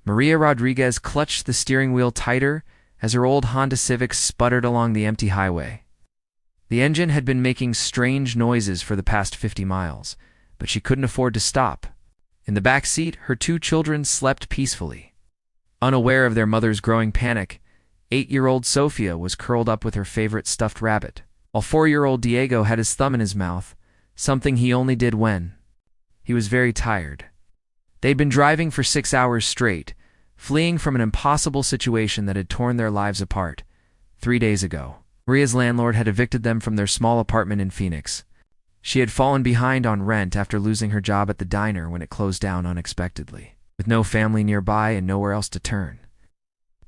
Maria Rodriguez clutched the steering wheel tighter as her old Honda Civic sputtered along the empty highway. The engine had been making strange noises for the past 50 miles, but she couldn't afford to stop. In the back seat, her 2 children slept peacefully. Unaware of their mother's growing panic, 8-year-old Sofia was curled up with her favorite stuffed rabbit, while 4-year-old Diego had his thumb in his mouth, something he only did when he was very tired. They'd been driving for 6 hours straight, fleeing from an impossible situation that had torn their lives apart. 3 days ago, Maria's landlord had evicted them from their small apartment in Phoenix. She had fallen behind on rent after losing her job at the diner when it closed down unexpectedly. With no family nearby and nowhere else to turn,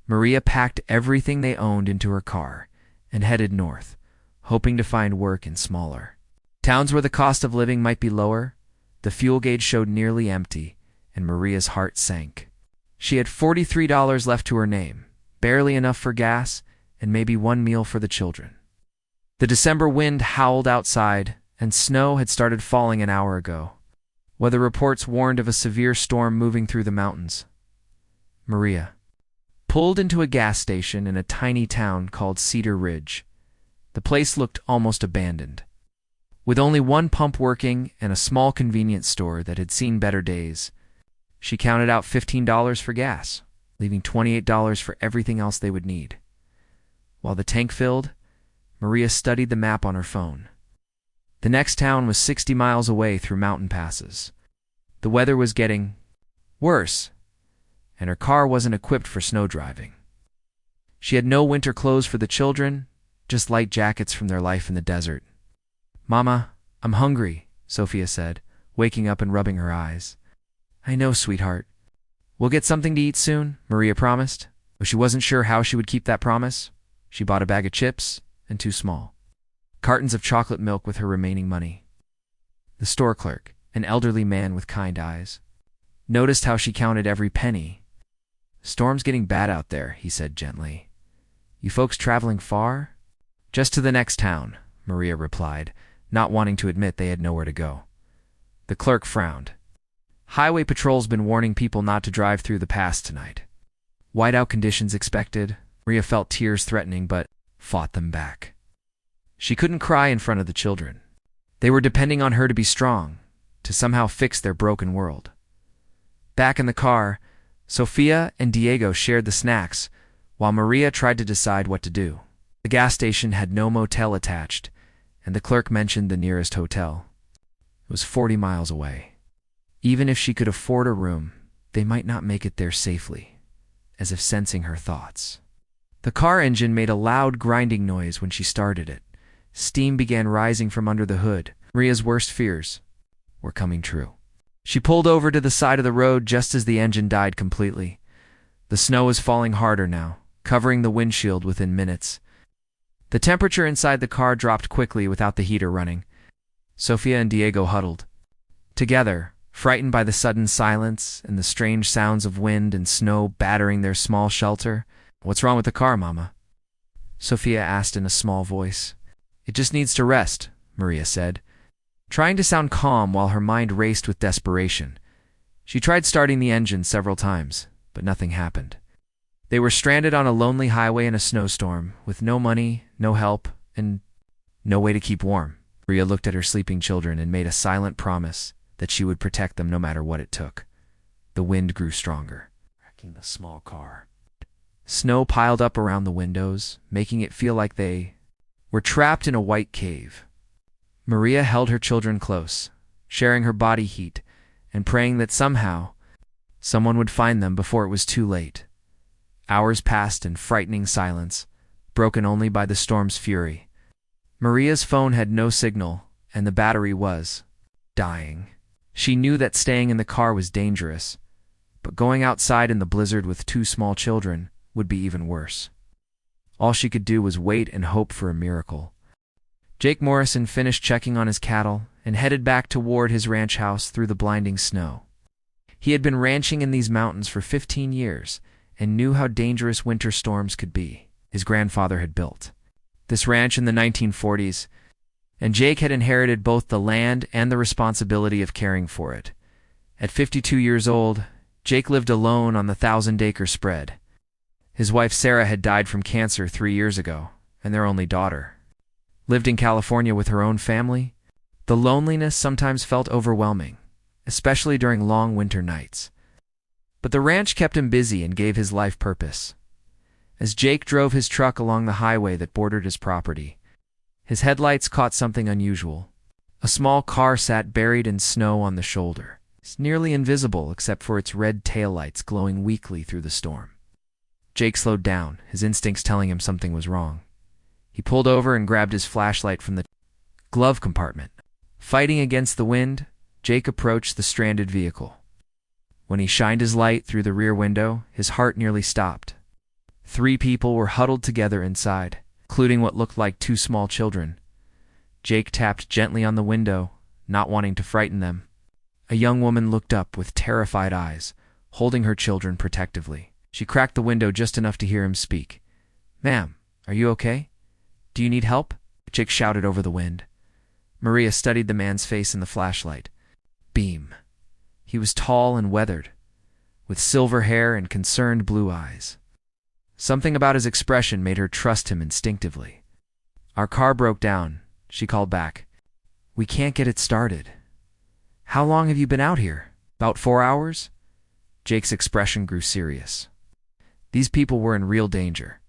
Maria packed everything they owned into her car and headed north, hoping to find work in smaller towns where the cost of living might be lower. The fuel gauge showed nearly empty, and Maria's heart sank. She had $43 left to her name, barely enough for gas and maybe one meal for the children. The December wind howled outside, and snow had started falling an hour ago. Weather reports warned of a severe storm moving through the mountains. Maria pulled into a gas station in a tiny town called Cedar Ridge. The place looked almost abandoned, with only one pump working and a small convenience store that had seen better days. She counted out $15 for gas, leaving $28 for everything else they would need. While the tank filled, Maria studied the map on her phone. The next town was 60 miles away through mountain passes. The weather was getting worse, and her car wasn't equipped for snow driving. She had no winter clothes for the children, just light jackets from their life in the desert. "Mama, I'm hungry," Sofia said, waking up and rubbing her eyes. "I know, sweetheart. We'll get something to eat soon," Maria promised. Though she wasn't sure how she would keep that promise, she bought a bag of chips and 2 small cartons of chocolate milk with her remaining money. The store clerk, an elderly man with kind eyes, noticed how she counted every penny. "Storm's getting bad out there," he said gently. "You folks traveling far?" "Just to the next town," Maria replied, not wanting to admit they had nowhere to go. The clerk frowned. "Highway patrol's been warning people not to drive through the pass tonight. Whiteout conditions expected." Maria felt tears threatening but fought them back. She couldn't cry in front of the children. They were depending on her to be strong, to somehow fix their broken world. Back in the car, Sofia and Diego shared the snacks, while Maria tried to decide what to do. The gas station had no motel attached, and the clerk mentioned the nearest hotel. It was 40 miles away. Even if she could afford a room, they might not make it there safely, as if sensing her thoughts. The car engine made a loud grinding noise when she started it. Steam began rising from under the hood. Maria's worst fears were coming true. She pulled over to the side of the road just as the engine died completely. The snow was falling harder now, covering the windshield within minutes. The temperature inside the car dropped quickly without the heater running. Sofia and Diego huddled together, frightened by the sudden silence and the strange sounds of wind and snow battering their small shelter. "What's wrong with the car, Mama?" Sofia asked in a small voice. "It just needs to rest," Maria said, trying to sound calm while her mind raced with desperation. She tried starting the engine several times, but nothing happened. They were stranded on a lonely highway in a snowstorm, with no money, no help, and no way to keep warm. Maria looked at her sleeping children and made a silent promise that she would protect them no matter what it took. The wind grew stronger, wrecking the small car. Snow piled up around the windows, making it feel like they were trapped in a white cave. Maria held her children close, sharing her body heat and praying that somehow someone would find them before it was too late. Hours passed in frightening silence, broken only by the storm's fury. Maria's phone had no signal, and the battery was dying. She knew that staying in the car was dangerous, but going outside in the blizzard with 2 small children would be even worse. All she could do was wait and hope for a miracle. Jake Morrison finished checking on his cattle and headed back toward his ranch house through the blinding snow. He had been ranching in these mountains for 15 years and knew how dangerous winter storms could be. His grandfather had built this ranch in the 1940s, and Jake had inherited both the land and the responsibility of caring for it. At 52 years old, Jake lived alone on the 1,000-acre spread. His wife Sarah had died from cancer 3 years ago, and their only daughter lived in California with her own family. The loneliness sometimes felt overwhelming, especially during long winter nights. But the ranch kept him busy and gave his life purpose. As Jake drove his truck along the highway that bordered his property, his headlights caught something unusual. A small car sat buried in snow on the shoulder. It's nearly invisible except for its red taillights glowing weakly through the storm. Jake slowed down, his instincts telling him something was wrong. He pulled over and grabbed his flashlight from the glove compartment. Fighting against the wind, Jake approached the stranded vehicle. When he shined his light through the rear window, his heart nearly stopped. 3 people were huddled together inside, including what looked like 2 small children. Jake tapped gently on the window, not wanting to frighten them. A young woman looked up with terrified eyes, holding her children protectively. She cracked the window just enough to hear him speak. "Ma'am, are you okay? Do you need help?" Jake shouted over the wind. Maria studied the man's face in the flashlight beam. He was tall and weathered, with silver hair and concerned blue eyes. Something about his expression made her trust him instinctively. "Our car broke down," she called back. "We can't get it started." "How long have you been out here?" "About 4 hours?" Jake's expression grew serious. These people were in real danger.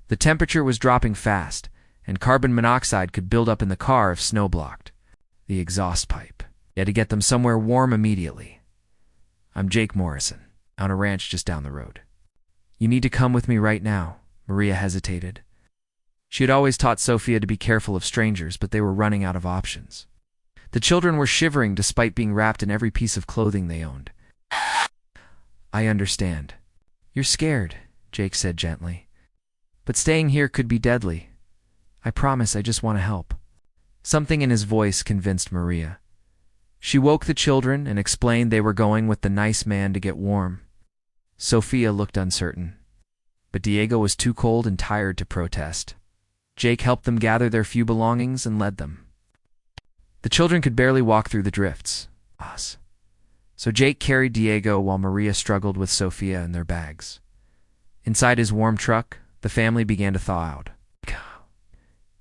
The temperature was dropping fast, and carbon monoxide could build up in the car if snow blocked the exhaust pipe. He had to get them somewhere warm immediately. "I'm Jake Morrison, on a ranch just down the road." "You need to come with me right now." Maria hesitated. She had always taught Sophia to be careful of strangers, but they were running out of options. The children were shivering despite being wrapped in every piece of clothing they owned. "I understand. You're scared," Jake said gently. "But staying here could be deadly. I promise I just want to help." Something in his voice convinced Maria. She woke the children and explained they were going with the nice man to get warm. Sophia looked uncertain, but Diego was too cold and tired to protest. Jake helped them gather their few belongings and led them. The children could barely walk through the drifts. So Jake carried Diego while Maria struggled with Sophia and their bags. Inside his warm truck, the family began to thaw out.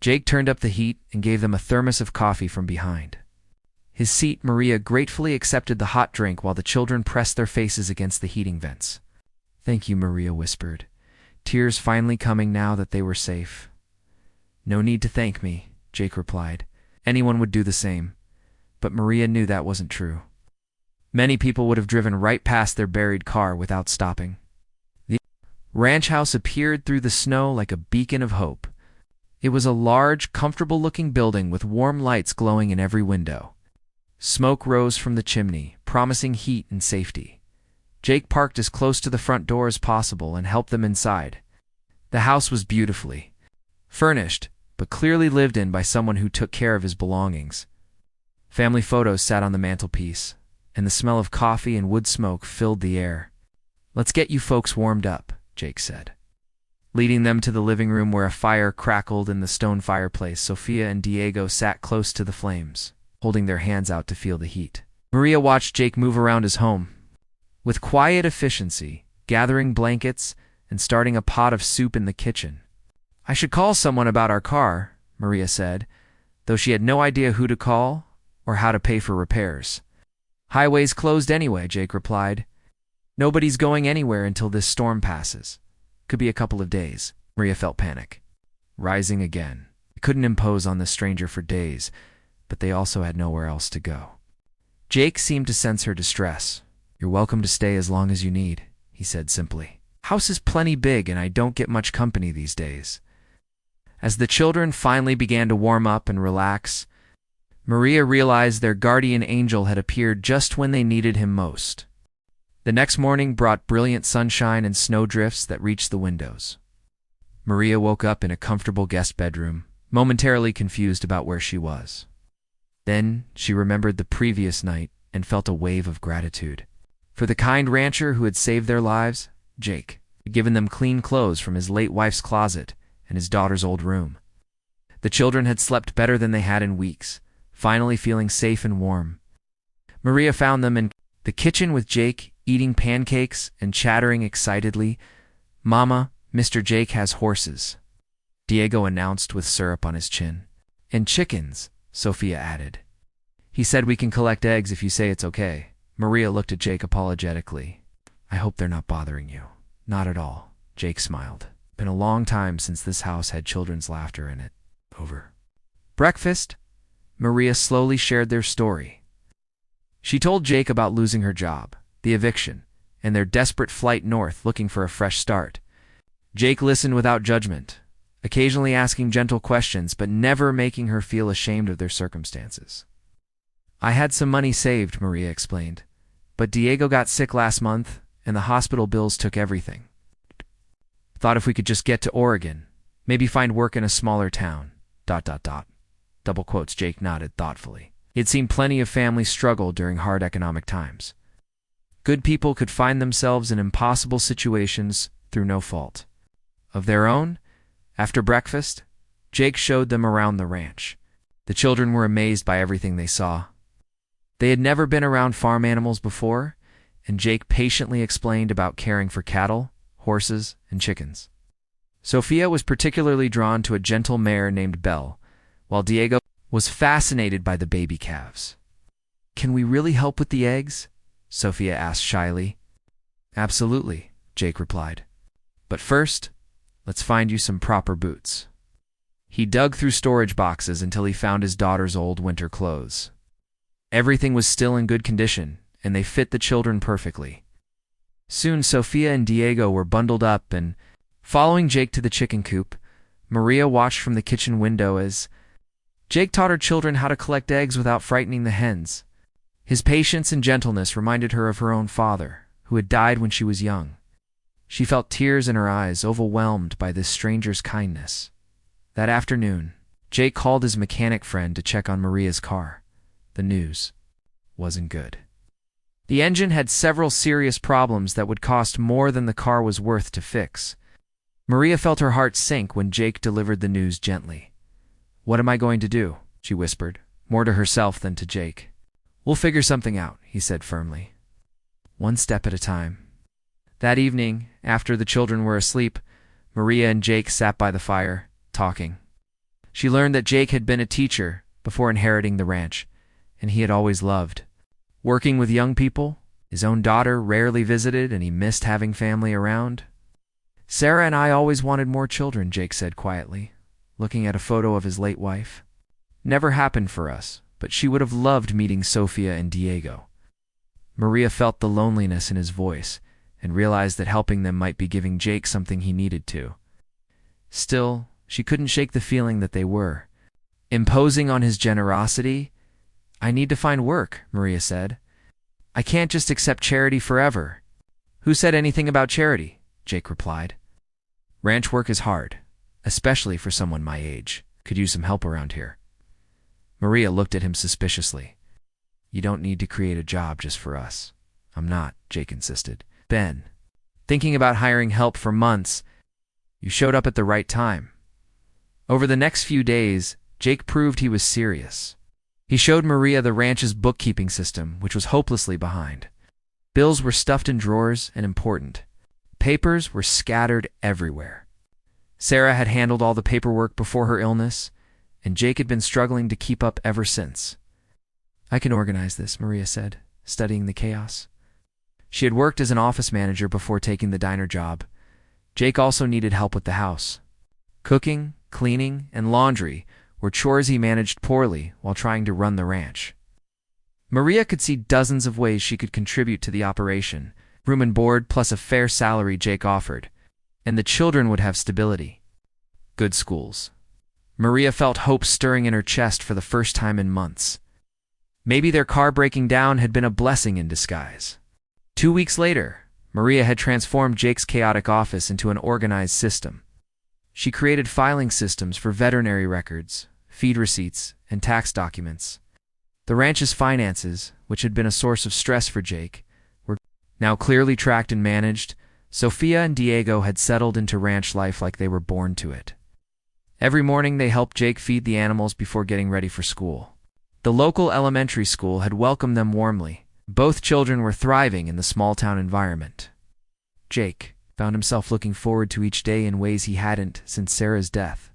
Jake turned up the heat and gave them a thermos of coffee from behind. His seat, Maria gratefully accepted the hot drink while the children pressed their faces against the heating vents. "Thank you," Maria whispered, tears finally coming now that they were safe. "No need to thank me," Jake replied. Anyone would do the same. But Maria knew that wasn't true. Many people would have driven right past their buried car without stopping. The ranch house appeared through the snow like a beacon of hope. It was a large, comfortable-looking building with warm lights glowing in every window. Smoke rose from the chimney, promising heat and safety. Jake parked as close to the front door as possible and helped them inside. The house was beautifully furnished, but clearly lived in by someone who took care of his belongings. Family photos sat on the mantelpiece, and the smell of coffee and wood smoke filled the air. "Let's get you folks warmed up," Jake said. Leading them to the living room where a fire crackled in the stone fireplace, Sophia and Diego sat close to the flames, holding their hands out to feel the heat. Maria watched Jake move around his home with quiet efficiency, gathering blankets and starting a pot of soup in the kitchen. "I should call someone about our car," Maria said, though she had no idea who to call or how to pay for repairs. "Highway's closed anyway," Jake replied. "Nobody's going anywhere until this storm passes. Could be a couple of days." Maria felt panic rising again. They couldn't impose on this stranger for days, but they also had nowhere else to go. Jake seemed to sense her distress. "You're welcome to stay as long as you need," he said simply. "House is plenty big and I don't get much company these days." As the children finally began to warm up and relax, Maria realized their guardian angel had appeared just when they needed him most. The next morning brought brilliant sunshine and snowdrifts that reached the windows. Maria woke up in a comfortable guest bedroom, momentarily confused about where she was. Then she remembered the previous night and felt a wave of gratitude. For the kind rancher who had saved their lives, Jake had given them clean clothes from his late wife's closet and his daughter's old room. The children had slept better than they had in weeks, finally feeling safe and warm. Maria found them in the kitchen with Jake eating pancakes and chattering excitedly. "Mama, Mr. Jake has horses," Diego announced with syrup on his chin. "And chickens," Sophia added. "He said we can collect eggs if you say it's okay." Maria looked at Jake apologetically. "I hope they're not bothering you." "Not at all," Jake smiled. "Been a long time since this house had children's laughter in it." Over breakfast, Maria slowly shared their story. She told Jake about losing her job, the eviction, and their desperate flight north looking for a fresh start. Jake listened without judgment, occasionally asking gentle questions but never making her feel ashamed of their circumstances. "I had some money saved," Maria explained, "but Diego got sick last month and the hospital bills took everything. Thought if we could just get to Oregon, maybe find work in a smaller town. ... Double quotes. Jake nodded thoughtfully. He had seen plenty of families struggle during hard economic times. Good people could find themselves in impossible situations through no fault of their own. After breakfast, Jake showed them around the ranch. The children were amazed by everything they saw. They had never been around farm animals before, and Jake patiently explained about caring for cattle, horses, and chickens. Sophia was particularly drawn to a gentle mare named Belle, while Diego was fascinated by the baby calves. "Can we really help with the eggs?" Sophia asked shyly. "Absolutely," Jake replied. "But first, let's find you some proper boots." He dug through storage boxes until he found his daughter's old winter clothes. Everything was still in good condition, and they fit the children perfectly. Soon Sophia and Diego were bundled up, and, following Jake to the chicken coop, Maria watched from the kitchen window as Jake taught her children how to collect eggs without frightening the hens. His patience and gentleness reminded her of her own father, who had died when she was young. She felt tears in her eyes, overwhelmed by this stranger's kindness. That afternoon, Jake called his mechanic friend to check on Maria's car. The news wasn't good. The engine had several serious problems that would cost more than the car was worth to fix. Maria felt her heart sink when Jake delivered the news gently. "What am I going to do?" she whispered, more to herself than to Jake. "We'll figure something out," he said firmly. "One step at a time." That evening, after the children were asleep, Maria and Jake sat by the fire, talking. She learned that Jake had been a teacher before inheriting the ranch, and he had always loved working with young people. His own daughter rarely visited, and he missed having family around. "Sarah and I always wanted more children," Jake said quietly, looking at a photo of his late wife. "Never happened for us, but she would have loved meeting Sophia and Diego." Maria felt the loneliness in his voice and realized that helping them might be giving Jake something he needed to. Still, she couldn't shake the feeling that they were imposing on his generosity. "I need to find work," Maria said. "I can't just accept charity forever." "Who said anything about charity?" Jake replied. "Ranch work is hard, especially for someone my age. Could use some help around here." Maria looked at him suspiciously. "You don't need to create a job just for us." "I'm not," Jake insisted. "Ben, thinking about hiring help for months. You showed up at the right time." Over the next few days, Jake proved he was serious. He showed Maria the ranch's bookkeeping system, which was hopelessly behind. Bills were stuffed in drawers and important. Papers were scattered everywhere. Sarah had handled all the paperwork before her illness, and Jake had been struggling to keep up ever since. "I can organize this," Maria said, studying the chaos. She had worked as an office manager before taking the diner job. Jake also needed help with the house. Cooking, cleaning, and laundry were chores he managed poorly while trying to run the ranch. Maria could see dozens of ways she could contribute to the operation: room and board plus a fair salary Jake offered, and the children would have stability. Good schools. Maria felt hope stirring in her chest for the first time in months. Maybe their car breaking down had been a blessing in disguise. 2 weeks later, Maria had transformed Jake's chaotic office into an organized system. She created filing systems for veterinary records, feed receipts, and tax documents. The ranch's finances, which had been a source of stress for Jake, were now clearly tracked and managed. Sophia and Diego had settled into ranch life like they were born to it. Every morning they helped Jake feed the animals before getting ready for school. The local elementary school had welcomed them warmly, Both children were thriving in the small-town environment. Jake found himself looking forward to each day in ways he hadn't since Sarah's death.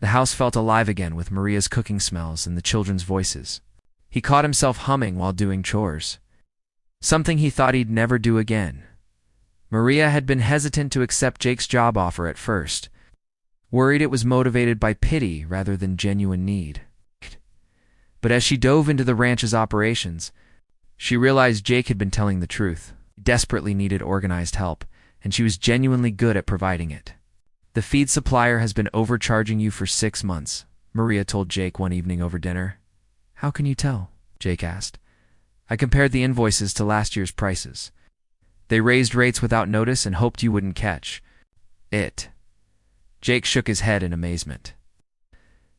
The house felt alive again with Maria's cooking smells and the children's voices. He caught himself humming while doing chores, something he thought he'd never do again. Maria had been hesitant to accept Jake's job offer at first, worried it was motivated by pity rather than genuine need. But as she dove into the ranch's operations, she realized Jake had been telling the truth. He desperately needed organized help, and she was genuinely good at providing it. "The feed supplier has been overcharging you for 6 months," Maria told Jake one evening over dinner. "How can you tell?" Jake asked. "I compared the invoices to last year's prices. They raised rates without notice and hoped you wouldn't catch it." Jake shook his head in amazement.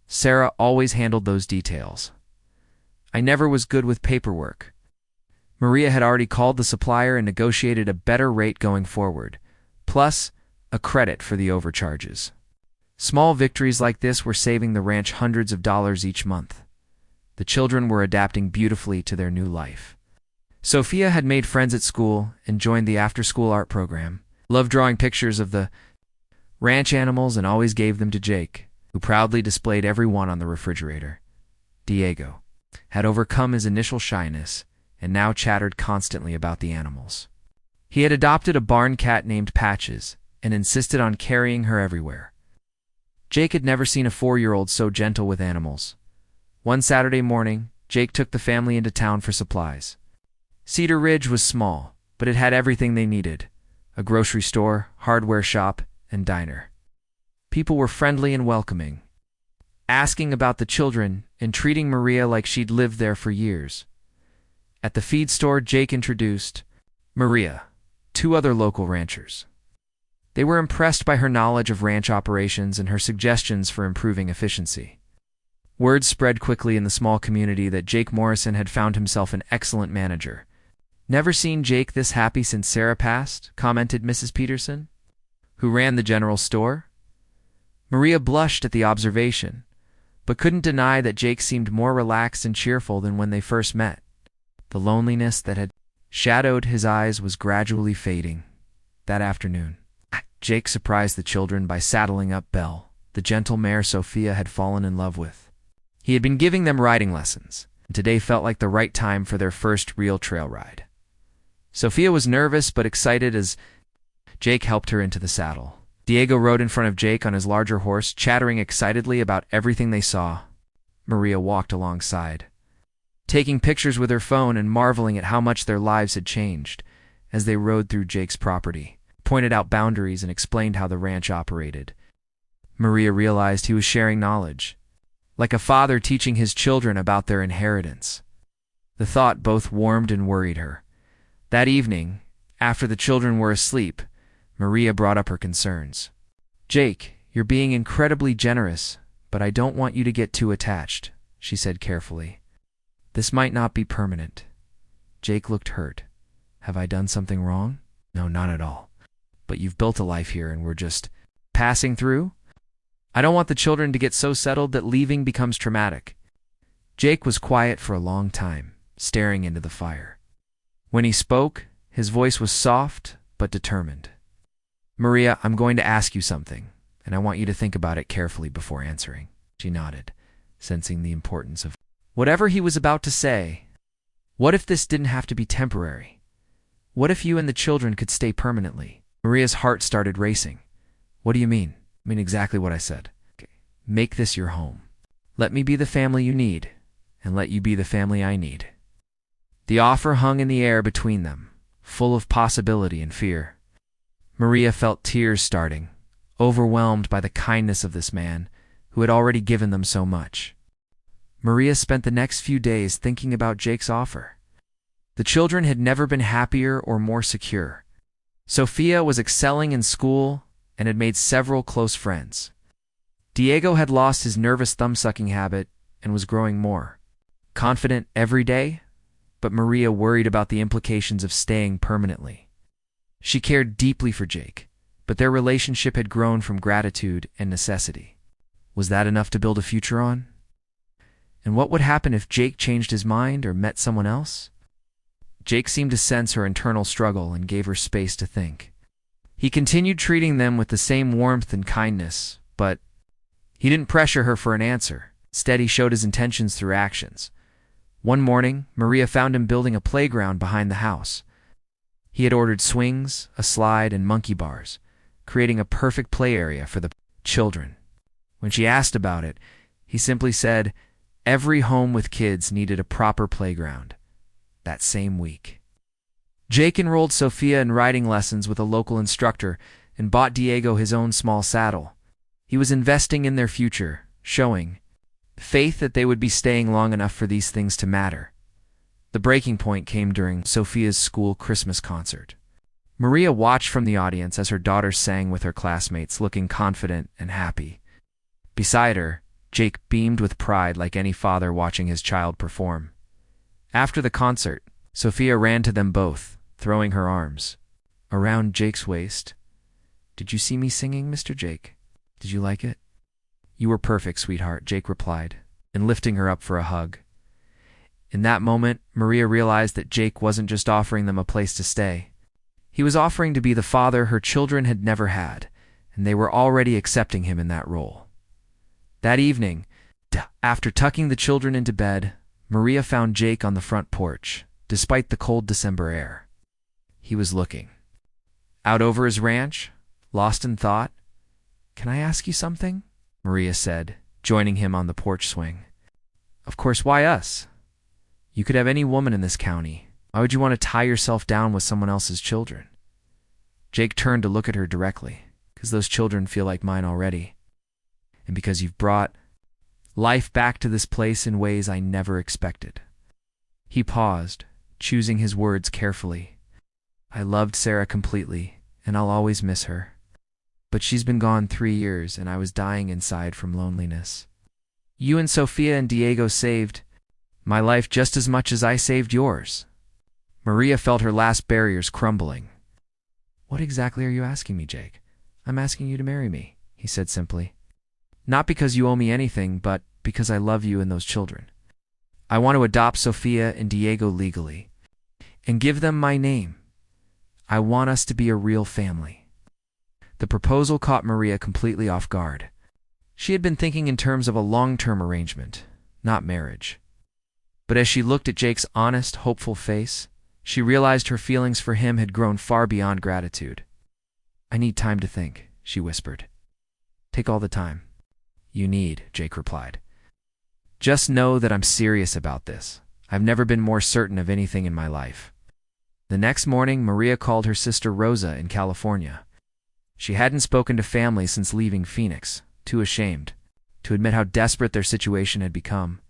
"Sarah always handled those details. I never was good with paperwork." Maria had already called the supplier and negotiated a better rate going forward, plus a credit for the overcharges. Small victories like this were saving the ranch hundreds of dollars each month. The children were adapting beautifully to their new life. Sophia had made friends at school and joined the after-school art program, loved drawing pictures of the ranch animals and always gave them to Jake, who proudly displayed every one on the refrigerator. Diego had overcome his initial shyness and now chattered constantly about the animals. He had adopted a barn cat named Patches and insisted on carrying her everywhere. Jake had never seen a 4-year-old so gentle with animals. One Saturday morning, Jake took the family into town for supplies. Cedar Ridge was small, but it had everything they needed: a grocery store, hardware shop, and diner. People were friendly and welcoming, asking about the children and treating Maria like she'd lived there for years. At the feed store, Jake introduced Maria, 2 other local ranchers. They were impressed by her knowledge of ranch operations and her suggestions for improving efficiency. Word spread quickly in the small community that Jake Morrison had found himself an excellent manager. "Never seen Jake this happy since Sarah passed," commented Mrs. Peterson, who ran the general store. Maria blushed at the observation, but couldn't deny that Jake seemed more relaxed and cheerful than when they first met. The loneliness that had shadowed his eyes was gradually fading. That afternoon, Jake surprised the children by saddling up Belle, the gentle mare Sophia had fallen in love with. He had been giving them riding lessons, and today felt like the right time for their first real trail ride. Sophia was nervous but excited as Jake helped her into the saddle. Diego rode in front of Jake on his larger horse, chattering excitedly about everything they saw. Maria walked alongside, taking pictures with her phone and marveling at how much their lives had changed as they rode through Jake's property, pointed out boundaries, and explained how the ranch operated. Maria realized he was sharing knowledge, like a father teaching his children about their inheritance. The thought both warmed and worried her. That evening, after the children were asleep, Maria brought up her concerns. "Jake, you're being incredibly generous, but I don't want you to get too attached," she said carefully. "This might not be permanent." Jake looked hurt. "Have I done something wrong?" "No, not at all. But you've built a life here and we're just passing through. I don't want the children to get so settled that leaving becomes traumatic." Jake was quiet for a long time, staring into the fire. When he spoke, his voice was soft but determined. "Maria, I'm going to ask you something, and I want you to think about it carefully before answering." She nodded, sensing the importance of whatever he was about to say. "What if this didn't have to be temporary? What if you and the children could stay permanently?" Maria's heart started racing. "What do you mean?" "I mean exactly what I said. Okay. Make this your home. Let me be the family you need, and let you be the family I need." The offer hung in the air between them, full of possibility and fear. Maria felt tears starting, overwhelmed by the kindness of this man who had already given them so much. Maria spent the next few days thinking about Jake's offer. The children had never been happier or more secure. Sophia was excelling in school and had made several close friends. Diego had lost his nervous thumb-sucking habit and was growing more confident every day, but Maria worried about the implications of staying permanently. She cared deeply for Jake, but their relationship had grown from gratitude and necessity. Was that enough to build a future on? And what would happen if Jake changed his mind or met someone else? Jake seemed to sense her internal struggle and gave her space to think. He continued treating them with the same warmth and kindness, but he didn't pressure her for an answer. Instead, he showed his intentions through actions. One morning, Maria found him building a playground behind the house. He had ordered swings, a slide, and monkey bars, creating a perfect play area for the children. When she asked about it, he simply said, every home with kids needed a proper playground. That same week, Jake enrolled Sophia in riding lessons with a local instructor and bought Diego his own small saddle. He was investing in their future, showing faith that they would be staying long enough for these things to matter. The breaking point came during Sophia's school Christmas concert. Maria watched from the audience as her daughter sang with her classmates, looking confident and happy. Beside her, Jake beamed with pride like any father watching his child perform. After the concert, Sophia ran to them both, throwing her arms around Jake's waist. "Did you see me singing, Mr. Jake? Did you like it?" "You were perfect, sweetheart," Jake replied, and lifting her up for a hug. In that moment, Maria realized that Jake wasn't just offering them a place to stay. He was offering to be the father her children had never had, and they were already accepting him in that role. That evening, after tucking the children into bed, Maria found Jake on the front porch, despite the cold December air. He was looking out over his ranch, lost in thought. "Can I ask you something?" Maria said, joining him on the porch swing. "Of course, why us? You could have any woman in this county. Why would you want to tie yourself down with someone else's children?" Jake turned to look at her directly. "Because those children feel like mine already. And because you've brought life back to this place in ways I never expected." He paused, choosing his words carefully. "I loved Sarah completely, and I'll always miss her. But she's been gone 3 years, and I was dying inside from loneliness. You and Sophia and Diego saved my life just as much as I saved yours." Maria felt her last barriers crumbling. "What exactly are you asking me, Jake?" "I'm asking you to marry me," he said simply. "Not because you owe me anything, but because I love you and those children. I want to adopt Sophia and Diego legally and give them my name. I want us to be a real family." The proposal caught Maria completely off guard. She had been thinking in terms of a long-term arrangement, not marriage. But as she looked at Jake's honest, hopeful face, she realized her feelings for him had grown far beyond gratitude. "I need time to think," she whispered. "Take all the time you need," Jake replied. "Just know that I'm serious about this. I've never been more certain of anything in my life." The next morning, Maria called her sister Rosa in California. She hadn't spoken to family since leaving Phoenix, too ashamed to admit how desperate their situation had become.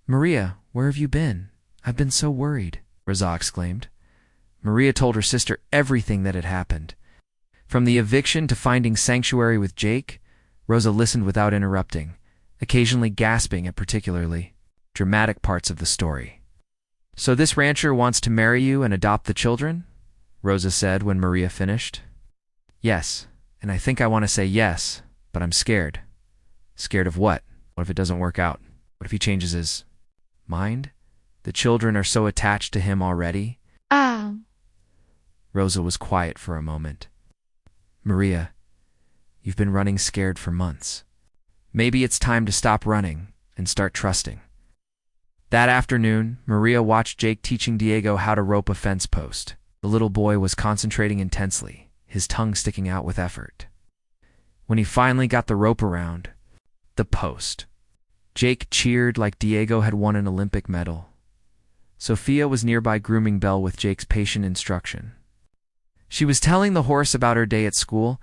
"Maria, where have you been? I've been so worried," Rosa exclaimed. Maria told her sister everything that had happened. From the eviction to finding sanctuary with Jake, Rosa listened without interrupting, occasionally gasping at particularly dramatic parts of the story. "So this rancher wants to marry you and adopt the children?" Rosa said when Maria finished. "Yes, and I think I want to say yes, but I'm scared." "Scared of what? What if it doesn't work out? What if he changes his mind? The children are so attached to him already." Rosa was quiet for a moment. "Maria, you've been running scared for months. Maybe it's time to stop running and start trusting." That afternoon, Maria watched Jake teaching Diego how to rope a fence post. The little boy was concentrating intensely, his tongue sticking out with effort. When he finally got the rope around the post, Jake cheered like Diego had won an Olympic medal. Sophia was nearby grooming Belle with Jake's patient instruction. She was telling the horse about her day at school,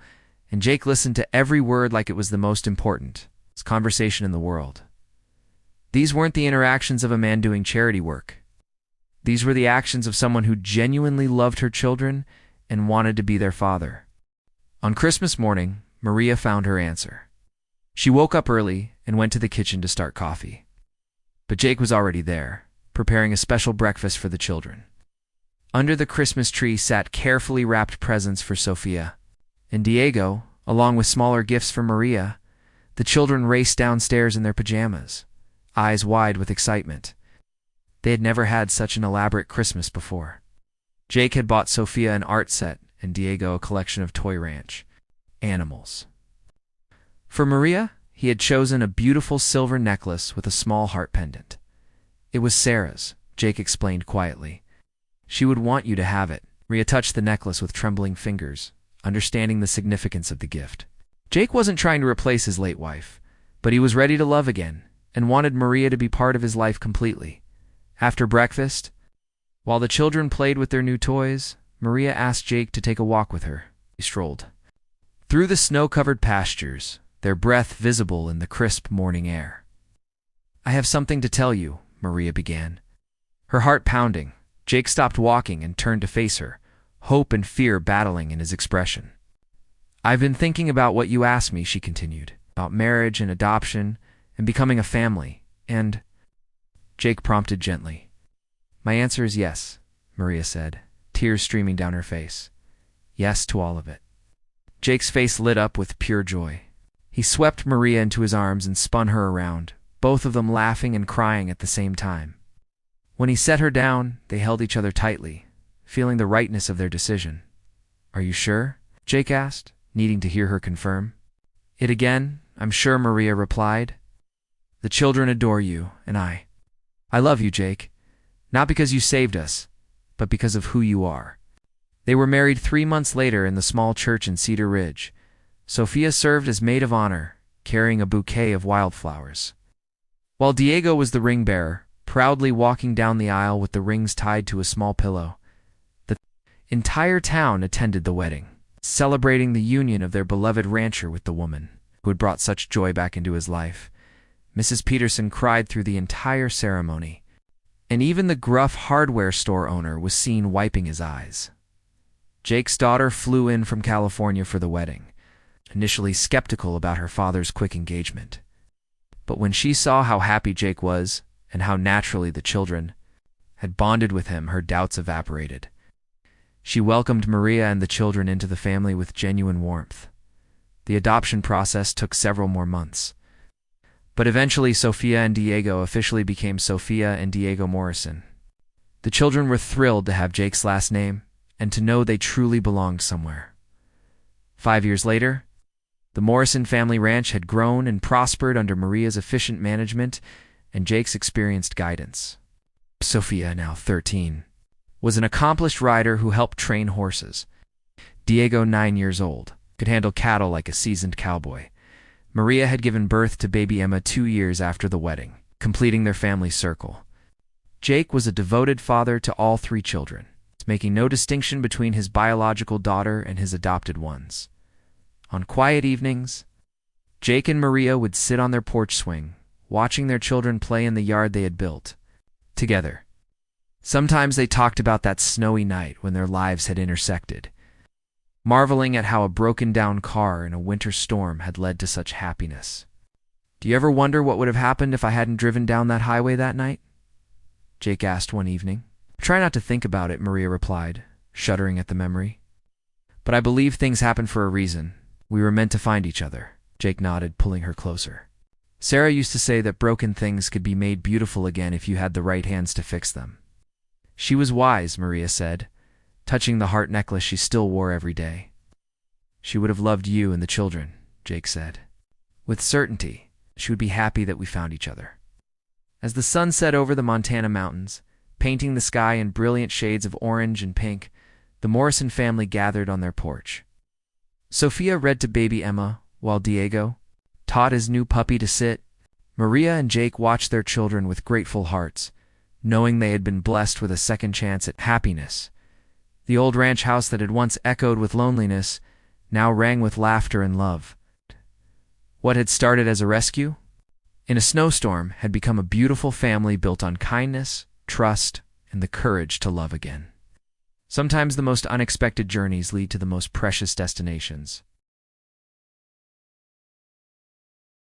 and Jake listened to every word like it was the most important conversation in the world. These weren't the interactions of a man doing charity work. These were the actions of someone who genuinely loved her children and wanted to be their father. On Christmas morning, Maria found her answer. She woke up early and went to the kitchen to start coffee. But Jake was already there, preparing a special breakfast for the children. Under the Christmas tree sat carefully wrapped presents for Sophia and Diego, along with smaller gifts for Maria. The children raced downstairs in their pajamas, eyes wide with excitement. They had never had such an elaborate Christmas before. Jake had bought Sophia an art set and Diego a collection of toy ranch animals. For Maria, he had chosen a beautiful silver necklace with a small heart pendant. It was Sarah's, Jake explained quietly. She would want you to have it. Maria touched the necklace with trembling fingers, understanding the significance of the gift. Jake wasn't trying to replace his late wife, but he was ready to love again and wanted Maria to be part of his life completely. After breakfast, while the children played with their new toys, Maria asked Jake to take a walk with her. He strolled through the snow-covered pastures, their breath visible in the crisp morning air. "I have something to tell you," Maria began. Her heart pounding, Jake stopped walking and turned to face her, hope and fear battling in his expression. "I've been thinking about what you asked me," she continued, "about marriage and adoption and becoming a family, and—" Jake prompted gently. "My answer is yes," Maria said, tears streaming down her face. "Yes to all of it." Jake's face lit up with pure joy. He swept Maria into his arms and spun her around, both of them laughing and crying at the same time. When he set her down, they held each other tightly, feeling the rightness of their decision. "Are you sure?" Jake asked, needing to hear her confirm. "It again, I'm sure," Maria replied. "The children adore you, and I love you, Jake, not because you saved us, but because of who you are." They were married 3 months later in the small church in Cedar Ridge. Sophia served as maid of honor, carrying a bouquet of wildflowers, while Diego was the ring bearer, proudly walking down the aisle with the rings tied to a small pillow. The entire town attended the wedding, celebrating the union of their beloved rancher with the woman who had brought such joy back into his life. Mrs. Peterson cried through the entire ceremony, and even the gruff hardware store owner was seen wiping his eyes. Jake's daughter flew in from California for the wedding, initially skeptical about her father's quick engagement. But when she saw how happy Jake was and how naturally the children had bonded with him, her doubts evaporated. She welcomed Maria and the children into the family with genuine warmth. The adoption process took several more months, but eventually Sophia and Diego officially became Sophia and Diego Morrison. The children were thrilled to have Jake's last name and to know they truly belonged somewhere. 5 years later, the Morrison family ranch had grown and prospered under Maria's efficient management and Jake's experienced guidance. Sophia, now 13, was an accomplished rider who helped train horses. Diego, 9 years old, could handle cattle like a seasoned cowboy. Maria had given birth to baby Emma 2 years after the wedding, completing their family circle. Jake was a devoted father to all 3 children, making no distinction between his biological daughter and his adopted ones. On quiet evenings, Jake and Maria would sit on their porch swing, watching their children play in the yard they had built together. Sometimes they talked about that snowy night when their lives had intersected, marveling at how a broken-down car in a winter storm had led to such happiness. "Do you ever wonder what would have happened if I hadn't driven down that highway that night?" Jake asked one evening. "Try not to think about it," Maria replied, shuddering at the memory. "But I believe things happen for a reason. We were meant to find each other." Jake nodded, pulling her closer. "Sarah used to say that broken things could be made beautiful again if you had the right hands to fix them." She was wise, Maria said, touching the heart necklace she still wore every day. "She would have loved you and the children," Jake said. "With certainty, she would be happy that we found each other." As the sun set over the Montana mountains, painting the sky in brilliant shades of orange and pink, the Morrison family gathered on their porch. Sophia read to baby Emma, while Diego taught his new puppy to sit. Maria and Jake watched their children with grateful hearts, knowing they had been blessed with a second chance at happiness. The old ranch house that had once echoed with loneliness now rang with laughter and love. What had started as a rescue in a snowstorm had become a beautiful family built on kindness, trust, and the courage to love again. Sometimes the most unexpected journeys lead to the most precious destinations.